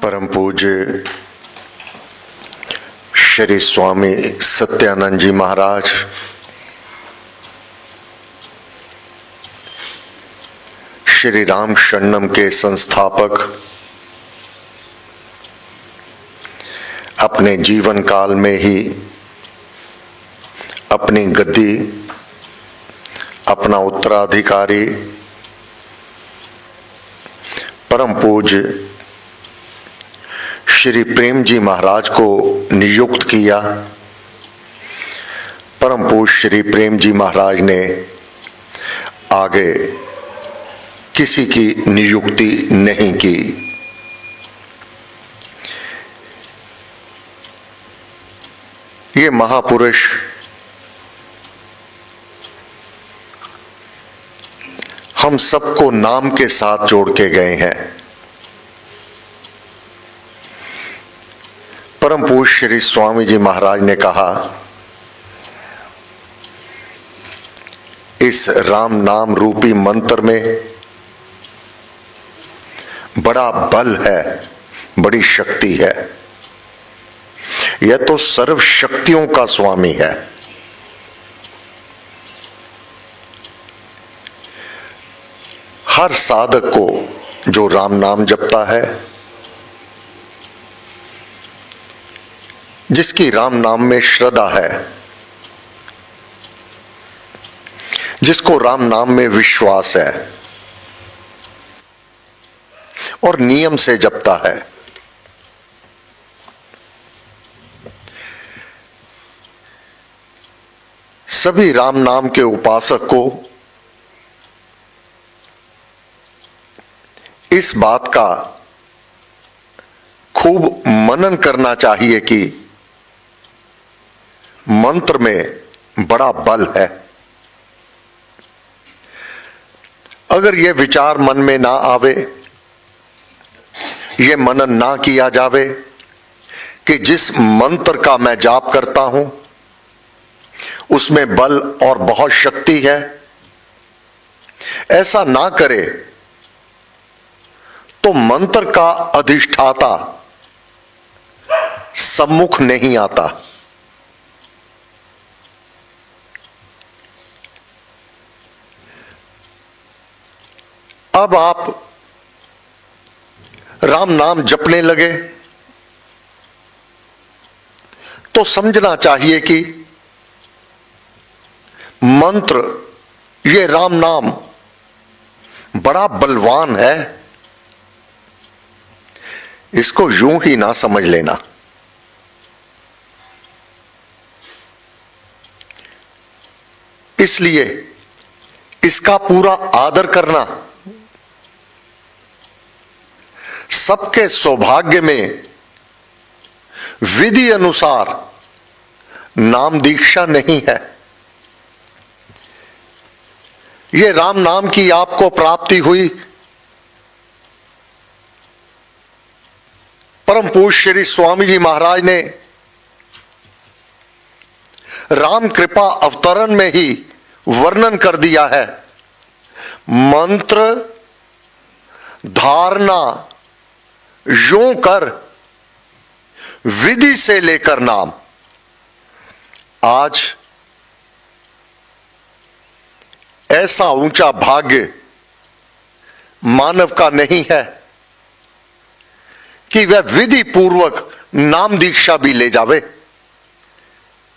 परम पूज्य श्री स्वामी सत्यानंद जी महाराज, श्री राम शरणम के संस्थापक, अपने जीवन काल में ही अपनी गद्दी, अपना उत्तराधिकारी परम पूज्य श्री प्रेम जी महाराज को नियुक्त किया। परम पूज्य श्री प्रेम जी महाराज ने आगे किसी की नियुक्ति नहीं की। ये महापुरुष हम सबको नाम के साथ जोड़ के गए हैं। परम पूज्य श्री स्वामी जी महाराज ने कहा, इस राम नाम रूपी मंत्र में बड़ा बल है, बड़ी शक्ति है। यह तो सर्व शक्तियों का स्वामी है। हर साधक को जो राम नाम जपता है, जिसकी राम नाम में श्रद्धा है, जिसको राम नाम में विश्वास है और नियम से जपता है, सभी राम नाम के उपासक को इस बात का खूब मनन करना चाहिए कि मंत्र में बड़ा बल है। अगर यह विचार मन में ना आवे, यह मनन ना किया जावे कि जिस मंत्र का मैं जाप करता हूं उसमें बल और बहुत शक्ति है, ऐसा ना करे तो मंत्र का अधिष्ठाता सम्मुख नहीं आता। अब आप राम नाम जपने लगे तो समझना चाहिए कि मंत्र, ये राम नाम बड़ा बलवान है। इसको यूं ही ना समझ लेना। इसलिए इसका पूरा आदर करना सबके सौभाग्य में विधि अनुसार नाम दीक्षा नहीं है। यह राम नाम की आपको प्राप्ति हुई, परम पूज्य श्री स्वामी जी महाराज ने राम कृपा अवतरण में ही वर्णन कर दिया है। मंत्र धारणा यूं कर, विधि से लेकर नाम। आज ऐसा ऊंचा भाग्य मानव का नहीं है कि वह विधि पूर्वक नाम दीक्षा भी ले जावे,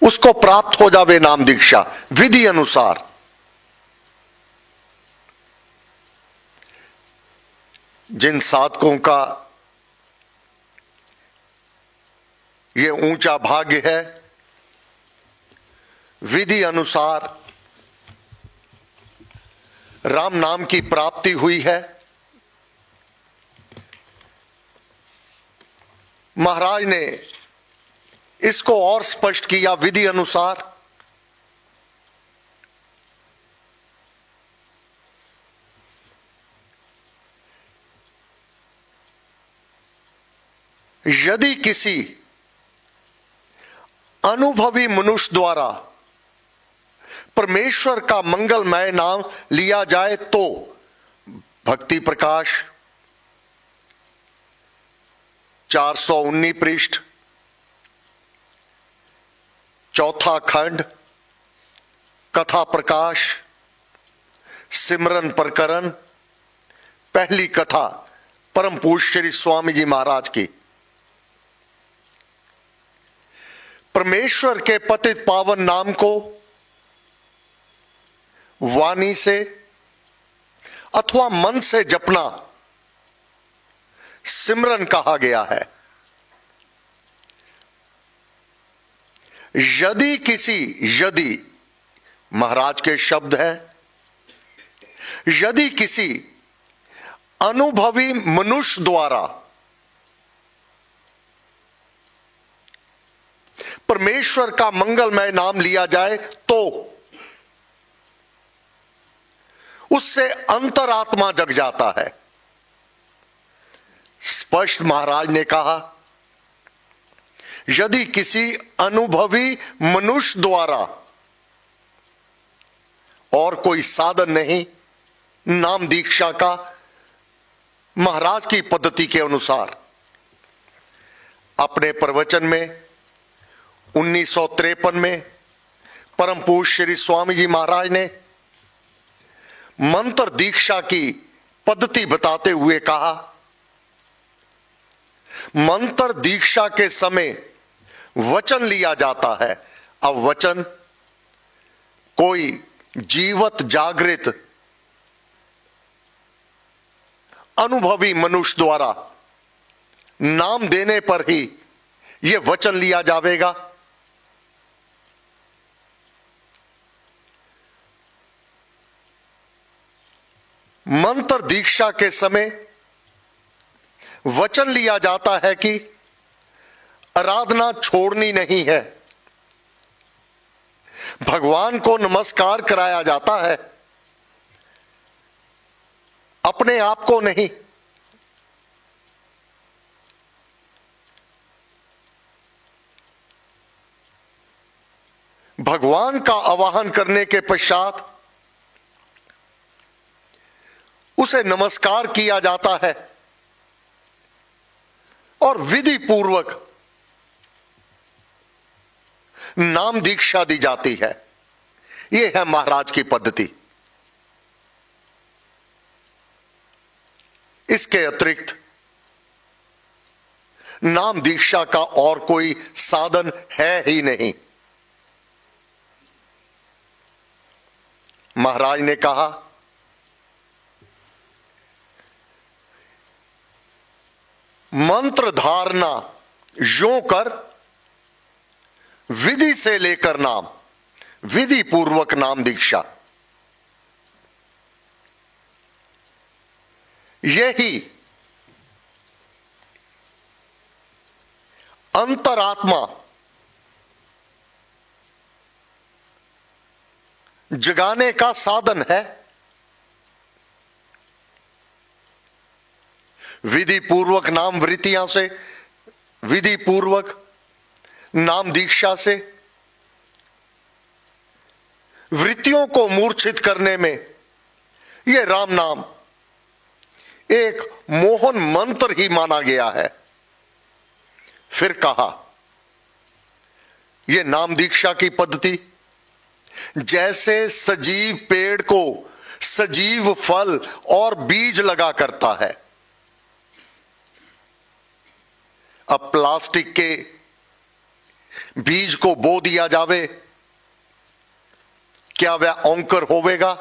उसको प्राप्त हो जावे नाम दीक्षा विधि अनुसार। जिन साधकों का ये ऊंचा भाग्य है, विधि अनुसार राम नाम की प्राप्ति हुई है, महाराज ने इसको और स्पष्ट किया विधि अनुसार। यदि किसी अनुभवी मनुष्य द्वारा परमेश्वर का मंगलमय नाम लिया जाए तो भक्ति प्रकाश 419 पृष्ठ, चौथा खंड, कथा प्रकाश, सिमरन प्रकरण, पहली कथा परम पूज्य श्री स्वामी जी महाराज की। परमेश्वर के पतित पावन नाम को वाणी से अथवा मन से जपना सिमरन कहा गया है। यदि महाराज के शब्द हैं, यदि किसी अनुभवी मनुष्य द्वारा परमेश्वर का मंगलमय नाम लिया जाए तो उससे अंतरात्मा जग जाता है। स्पष्ट महाराज ने कहा, यदि किसी अनुभवी मनुष्य द्वारा, और कोई साधन नहीं नाम दीक्षा का महाराज की पद्धति के अनुसार। अपने प्रवचन में 1953 में परम पूज्य श्री स्वामी जी महाराज ने मंत्र दीक्षा की पद्धति बताते हुए कहा, मंत्र दीक्षा के समय वचन लिया जाता है। अब वचन कोई जीवत जागृत अनुभवी मनुष्य द्वारा नाम देने पर ही यह वचन लिया जाएगा। मंत्र दीक्षा के समय वचन लिया जाता है कि आराधना छोड़नी नहीं है, भगवान को नमस्कार कराया जाता है, अपने आप को नहीं। भगवान का आवाहन करने के पश्चात उसे नमस्कार किया जाता है और विधि पूर्वक नाम दीक्षा दी जाती है। यह है महाराज की पद्धति। इसके अतिरिक्त नाम दीक्षा का और कोई साधन है ही नहीं। महाराज ने कहा, मंत्र धारणा यों कर, विधि से लेकर नाम, विधि पूर्वक नाम दीक्षा, यही अंतरात्मा जगाने का साधन है। विधि पूर्वक नाम वृत्तियां से, विधि पूर्वक नाम दीक्षा से वृत्तियों को मूर्छित करने में यह राम नाम एक मोहन मंत्र ही माना गया है। फिर कहा, यह नाम दीक्षा की पद्धति जैसे सजीव पेड़ को सजीव फल और बीज लगा करता है। अब प्लास्टिक के बीज को बो दिया जावे, क्या वह अंकुर होवेगा?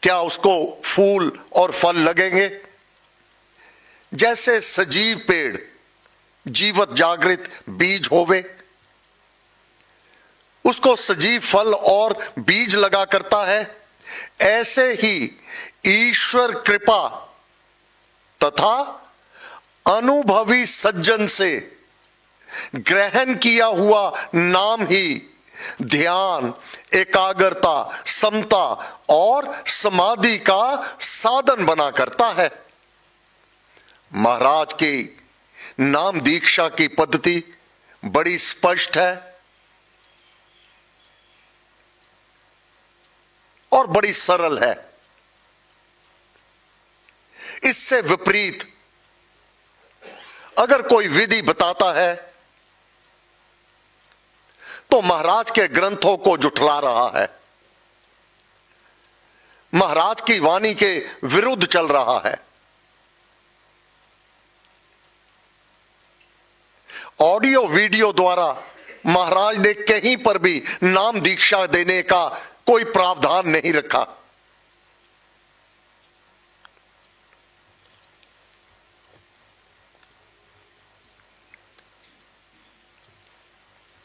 क्या उसको फूल और फल लगेंगे? जैसे सजीव पेड़ जीवत जागृत बीज होवे, उसको सजीव फल और बीज लगा करता है, ऐसे ही ईश्वर कृपा तथा अनुभवी सज्जन से ग्रहण किया हुआ नाम ही ध्यान, एकाग्रता, समता और समाधि का साधन बना करता है। महाराज की नाम दीक्षा की पद्धति बड़ी स्पष्ट है और बड़ी सरल है। इससे विपरीत अगर कोई विधि बताता है तो महाराज के ग्रंथों को जुठला रहा है, महाराज की वाणी के विरुद्ध चल रहा है। ऑडियो वीडियो द्वारा महाराज ने कहीं पर भी नाम दीक्षा देने का कोई प्रावधान नहीं रखा।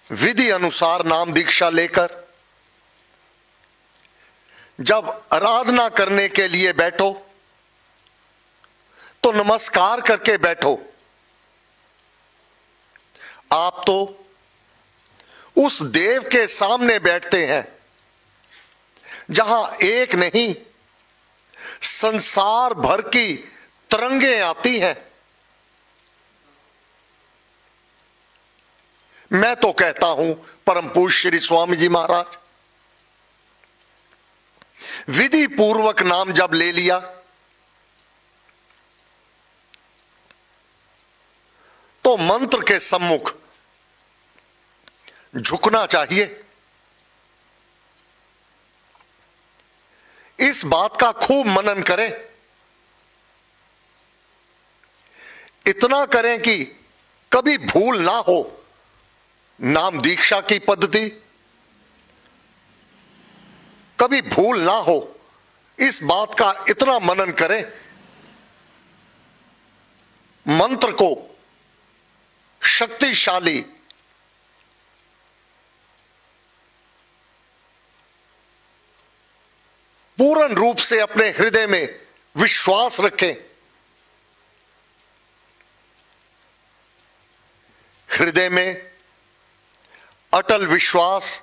विधि अनुसार नाम दीक्षा लेकर जब आराधना करने के लिए बैठो तो नमस्कार करके बैठो। आप तो उस देव के सामने बैठते हैं जहां एक नहीं संसार भर की तरंगें आती हैं। मैं तो कहता हूं परम पूज्य श्री स्वामी जी महाराज, विधि पूर्वक नाम जब ले लिया तो मंत्र के सम्मुख झुकना चाहिए। इस बात का खूब मनन करें, इतना करें कि कभी भूल ना हो। नाम दीक्षा की पद्धति कभी भूल ना हो, इस बात का इतना मनन करें। मंत्र को शक्तिशाली पूर्ण रूप से अपने हृदय में विश्वास रखें। हृदय में अटल विश्वास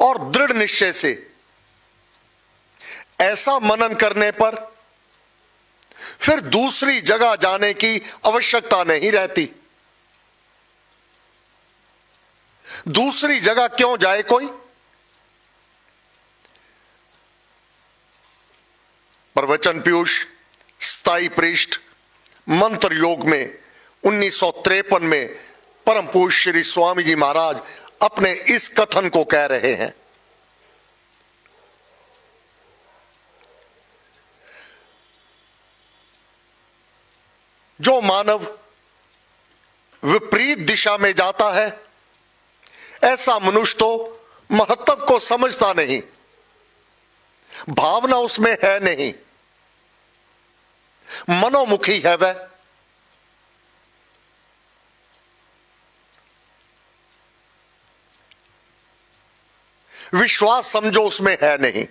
और दृढ़ निश्चय से ऐसा मनन करने पर फिर दूसरी जगह जाने की आवश्यकता नहीं रहती। दूसरी जगह क्यों जाए कोई? प्रवचन पीयूष स्थाई पृष्ठ मंत्र योग में 1953 में परम पूज्य श्री स्वामी जी महाराज अपने इस कथन को कह रहे हैं। जो मानव विपरीत दिशा में जाता है ऐसा मनुष्य तो महत्व को समझता नहीं, भावना उसमें है नहीं, मनोमुखी है वह। विश्वास समझो उसमें है नहीं,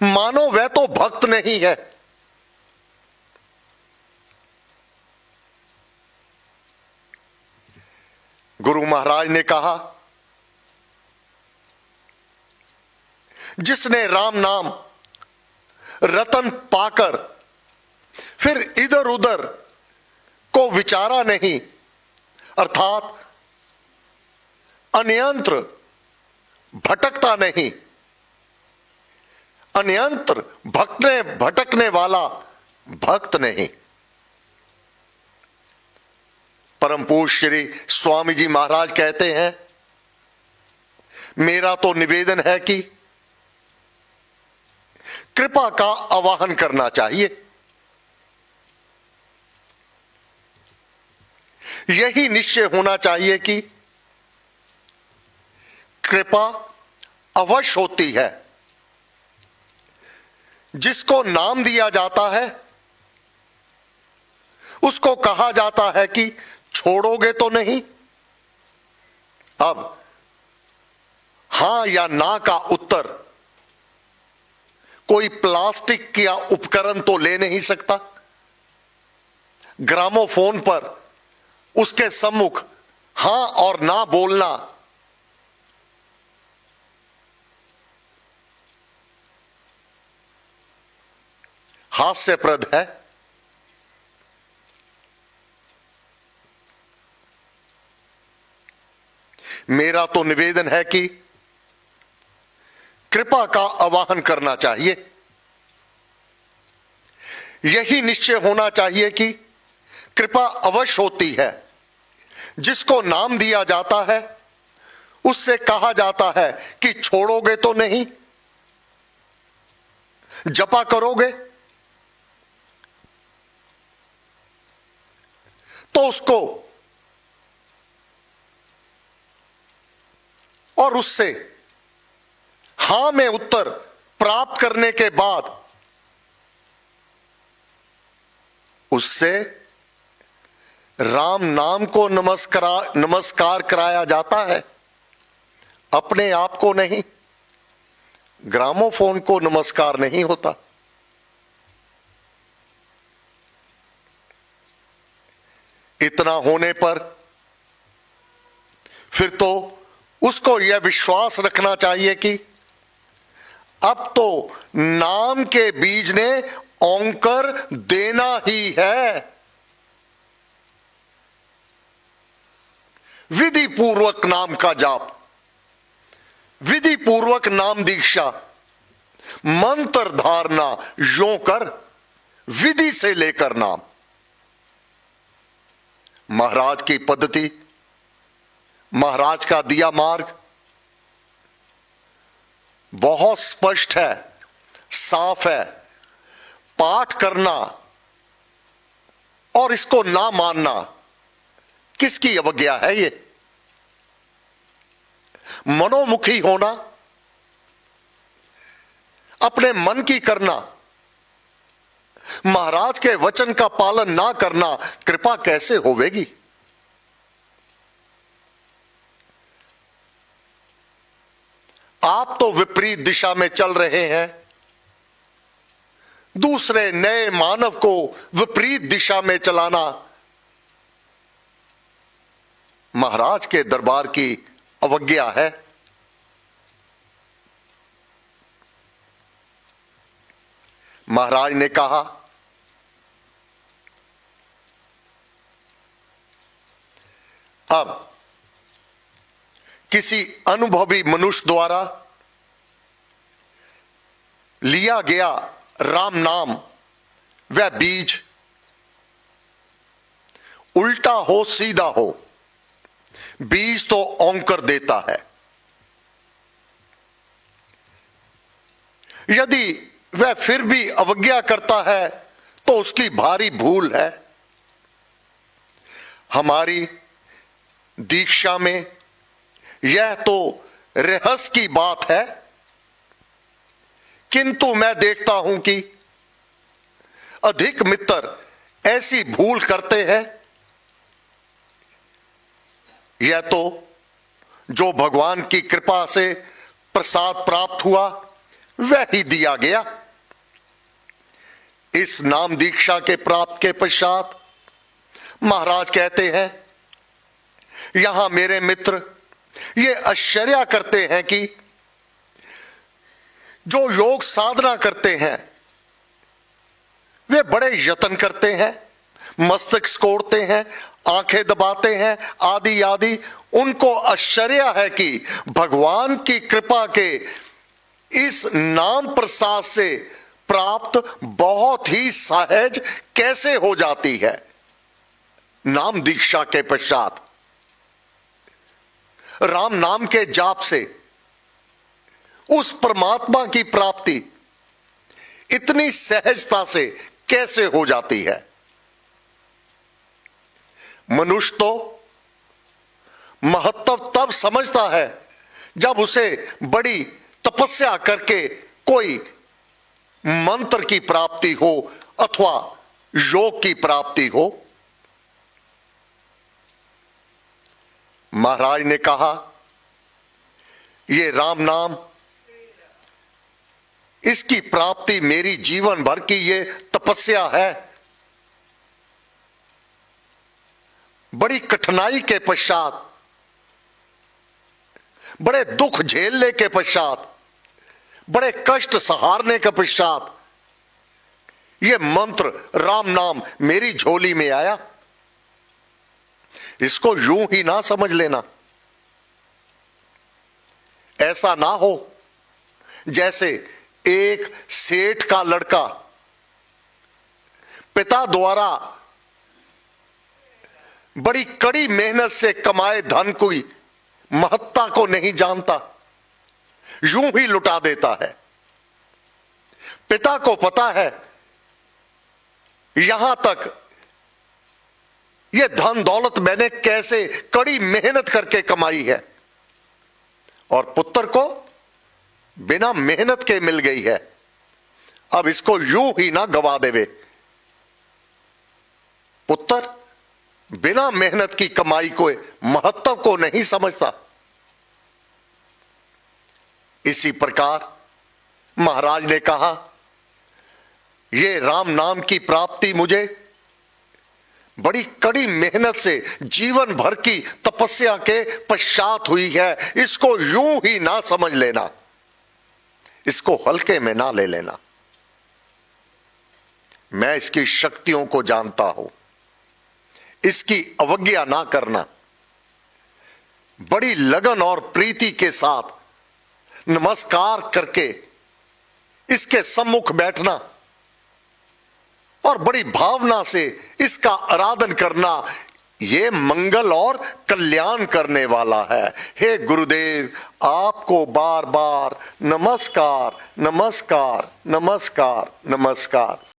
मानो वह तो भक्त नहीं है। गुरु महाराज ने कहा, जिसने राम नाम रतन पाकर फिर इधर उधर को विचारा नहीं, अर्थात अन्यंत्र भटकता नहीं, अन्यंत्र भटकने वाला भक्त नहीं। परम पूज्य श्री स्वामी जी महाराज कहते हैं, मेरा तो निवेदन है कि कृपा का आवाहन करना चाहिए। यही निश्चय होना चाहिए कि कृपा अवश्य होती है। जिसको नाम दिया जाता है उसको कहा जाता है कि छोड़ोगे तो नहीं। अब हां या ना का उत्तर कोई प्लास्टिक का उपकरण तो ले नहीं सकता। ग्रामोफोन पर उसके सम्मुख हां और ना बोलना हास्यप्रद है। मेरा तो निवेदन है कि कृपा का आवाहन करना चाहिए। यही निश्चय होना चाहिए कि कृपा अवश्य होती है। जिसको नाम दिया जाता है उससे कहा जाता है कि छोड़ोगे तो नहीं, जपा करोगे तो उसको और उससे हां में उत्तर प्राप्त करने के बाद उससे राम नाम को नमस्कार कराया जाता है, अपने आप को नहीं। ग्रामोफोन को नमस्कार नहीं होता। इतना होने पर फिर तो उसको यह विश्वास रखना चाहिए कि अब तो नाम के बीज ने औंकर देना ही है। विधि पूर्वक नाम का जाप, विधि पूर्वक नाम दीक्षा, मंत्र धारणा यों कर, विधि से लेकर नाम। महाराज की पद्धति, महाराज का दिया मार्ग बहुत स्पष्ट है, साफ है। पाठ करना और इसको ना मानना किसकी अवज्ञा है? ये मनोमुखी होना, अपने मन की करना, महाराज के वचन का पालन ना करना कृपा कैसे होवेगी? आप तो विपरीत दिशा में चल रहे हैं, दूसरे नए मानव को विपरीत दिशा में चलाना महाराज के दरबार की अवज्ञा है। महाराज ने कहा, अब किसी अनुभवी मनुष्य द्वारा लिया गया राम नाम वह बीज उल्टा हो सीधा हो, बीज तो औंकर देता है। यदि वह फिर भी अवज्ञा करता है तो उसकी भारी भूल है। हमारी दीक्षा में यह तो रहस्य की बात है, किंतु मैं देखता हूं कि अधिक मित्र ऐसी भूल करते हैं। यह तो जो भगवान की कृपा से प्रसाद प्राप्त हुआ वह ही दिया गया। इस नाम दीक्षा के प्राप्त के पश्चात महाराज कहते हैं, यहां मेरे मित्र ये आश्चर्य करते हैं कि जो योग साधना करते हैं वे बड़े यत्न करते हैं, मस्तक सिकोड़ते हैं, आंखें दबाते हैं, आदि आदि। उनको आश्चर्य है कि भगवान की कृपा के इस नाम प्रसाद से प्राप्त बहुत ही सहज कैसे हो जाती है। नाम दीक्षा के पश्चात राम नाम के जाप से उस परमात्मा की प्राप्ति इतनी सहजता से कैसे हो जाती है। मनुष्य तो महत्व तब समझता है जब उसे बड़ी तपस्या करके कोई मंत्र की प्राप्ति हो अथवा योग की प्राप्ति हो। महाराज ने कहा, ये राम नाम, इसकी प्राप्ति मेरी जीवन भर की ये तपस्या है। बड़ी कठिनाई के पश्चात, बड़े दुख झेलने के पश्चात, बड़े कष्ट सहारने के पश्चात ये मंत्र राम नाम मेरी झोली में आया। इसको यूं ही ना समझ लेना। ऐसा ना हो जैसे एक सेठ का लड़का पिता द्वारा बड़ी कड़ी मेहनत से कमाए धन की महत्ता को नहीं जानता, यूं ही लुटा देता है। पिता को पता है यहां तक यह धन दौलत मैंने कैसे कड़ी मेहनत करके कमाई है, और पुत्र को बिना मेहनत के मिल गई है, अब इसको यूं ही ना गवा देवे। पुत्र बिना मेहनत की कमाई को महत्व को नहीं समझता। इसी प्रकार महाराज ने कहा, ये राम नाम की प्राप्ति मुझे बड़ी कड़ी मेहनत से जीवन भर की तपस्या के पश्चात हुई है, इसको यूं ही ना समझ लेना, इसको हल्के में ना ले लेना। मैं इसकी शक्तियों को जानता हूं, इसकी अवज्ञा ना करना। बड़ी लगन और प्रीति के साथ नमस्कार करके इसके सम्मुख बैठना और बड़ी भावना से इसका आराधन करना, ये मंगल और कल्याण करने वाला है। हे गुरुदेव, आपको बार बार नमस्कार नमस्कार नमस्कार नमस्कार।